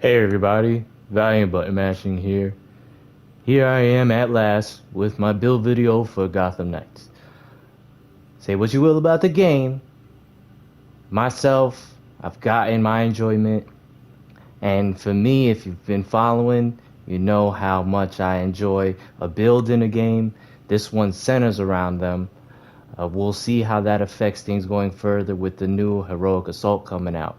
Hey everybody, Valiant Button Mashing here. Here I am at last with my build video for Gotham Knights. Say what you will about the game. Myself, I've gotten my enjoyment. And for me, if you've been following, you know how much I enjoy a build in a game. This one centers around them. We'll see how that affects things going further with the new Heroic Assault coming out.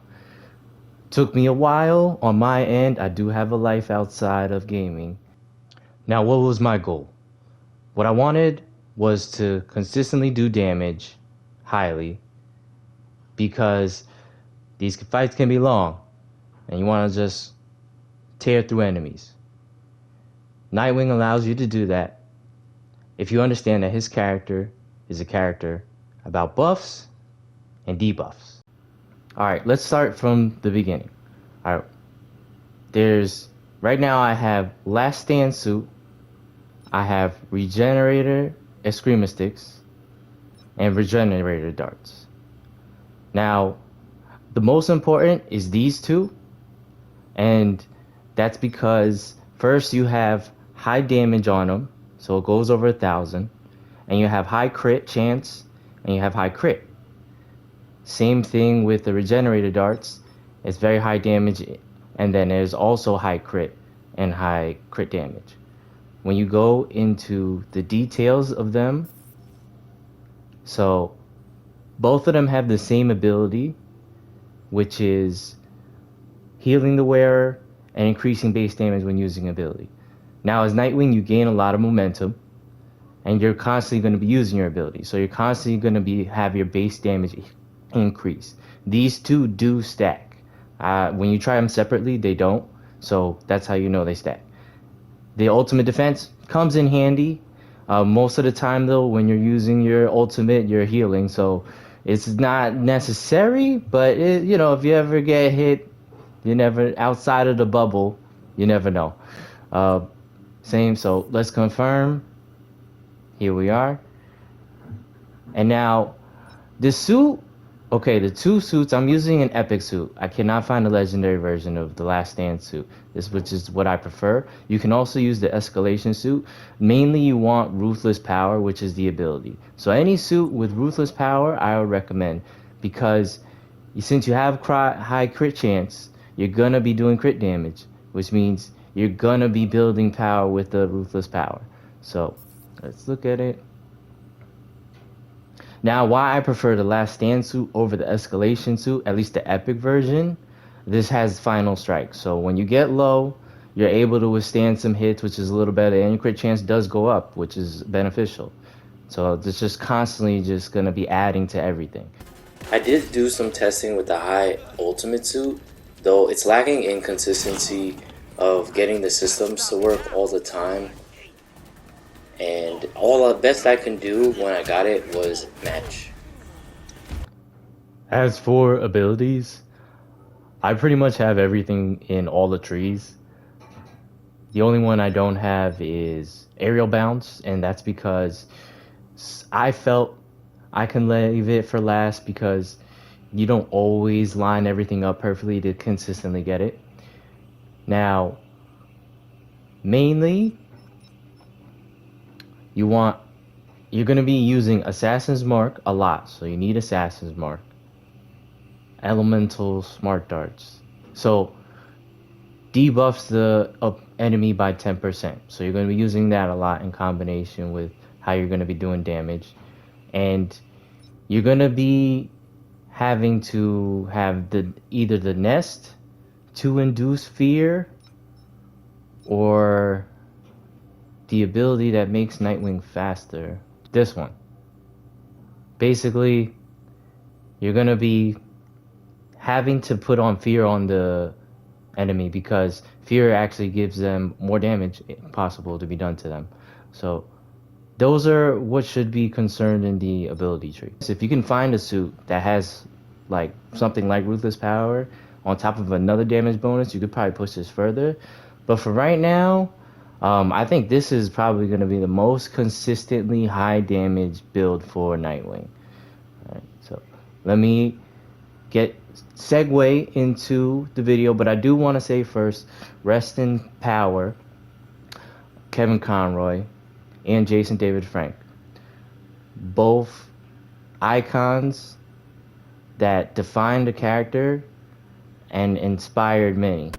Took me a while on my end. I do have a life outside of gaming. Now, what was my goal? What I wanted was to consistently do damage highly because these fights can be long and you want to just tear through enemies. Nightwing allows you to do that if you understand that his character is a character about buffs and debuffs. Alright, let's start from the beginning. Alright, right now I have Last Stand Suit, I have Regenerator Eskrima Sticks, and Regenerator Darts. Now, the most important is these two, and that's because first you have high damage on them, so it goes over 1,000, and you have high crit chance, and you have high crit. Same thing with the Regenerator Darts, it's very high damage, and then there's also high crit and high crit damage. When you go into the details of them, so both of them have the same ability, which is healing the wearer and increasing base damage when using ability. Now, as Nightwing, you gain a lot of momentum, and you're constantly going to be using your ability. So you're constantly going to have your base damage increase. These two do stack. When you try them separately, they don't. So that's how you know they stack. The ultimate defense comes in handy. Most of the time, though, when you're using your ultimate, you're healing. So it's not necessary, but if you ever get hit, you never, outside of the bubble, you never know. Same, so let's confirm. Here we are. And now, this suit, okay, the two suits, I'm using an epic suit. I cannot find a legendary version of the Last Stand suit, which is what I prefer. You can also use the escalation suit. Mainly you want Ruthless Power, which is the ability. So any suit with Ruthless Power, I would recommend, because since you have high crit chance, you're gonna be doing crit damage, which means you're gonna be building power with the Ruthless Power. So let's look at it. Now, why I prefer the Last Stand suit over the escalation suit, at least the epic version, this has final strike. So when you get low, you're able to withstand some hits, which is a little better, and your crit chance does go up, which is beneficial. So it's just constantly just going to be adding to everything. I did do some testing with the high ultimate suit, though it's lacking in consistency of getting the systems to work all the time. And all the best I can do when I got it was match. As for abilities, I pretty much have everything in all the trees. The only one I don't have is aerial bounce, and that's because I felt I can leave it for last because you don't always line everything up perfectly to consistently get it. Now, mainly, you're going to be using Assassin's Mark a lot, so you need Assassin's Mark. Elemental Smart Darts. So, debuffs the enemy by 10%. So you're going to be using that a lot in combination with how you're going to be doing damage. And you're going to be having to have either the nest to induce fear or the ability that makes Nightwing faster. This one. Basically, you're going to be having to put on fear on the enemy because fear actually gives them more damage possible to be done to them. So those are what should be concerned in the ability tree. So if you can find a suit that has like something like Ruthless Power on top of another damage bonus, you could probably push this further. But for right now, I think this is probably going to be the most consistently high damage build for Nightwing. Alright, so let me get segue into the video, but I do want to say first, rest in power, Kevin Conroy and Jason David Frank. Both icons that defined a character and inspired many.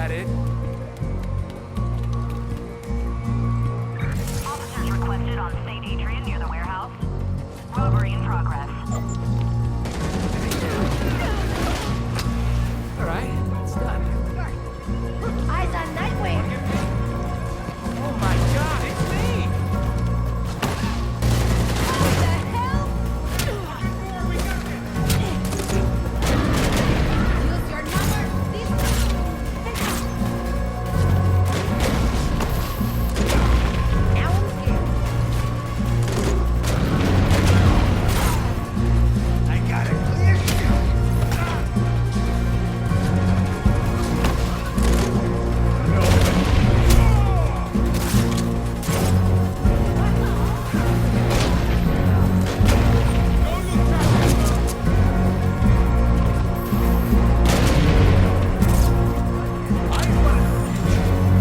that it? Officers requested on St. Adrian near the warehouse. Robbery in progress. Alright, it's done. Eyes on Nightwing! Oh my god, it's me! What the hell? Use your number! Now I'm scared. I got it. Clear you!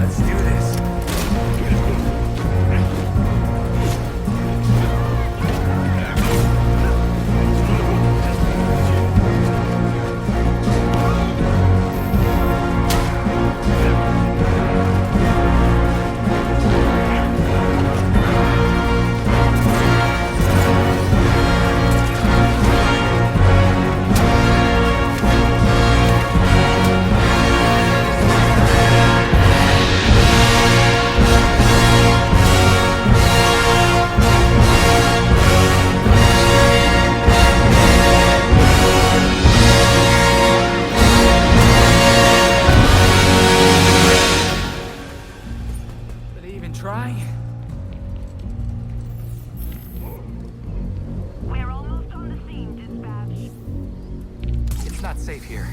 Let's do this. Did they even try? We're almost on the scene, dispatch. It's not safe here.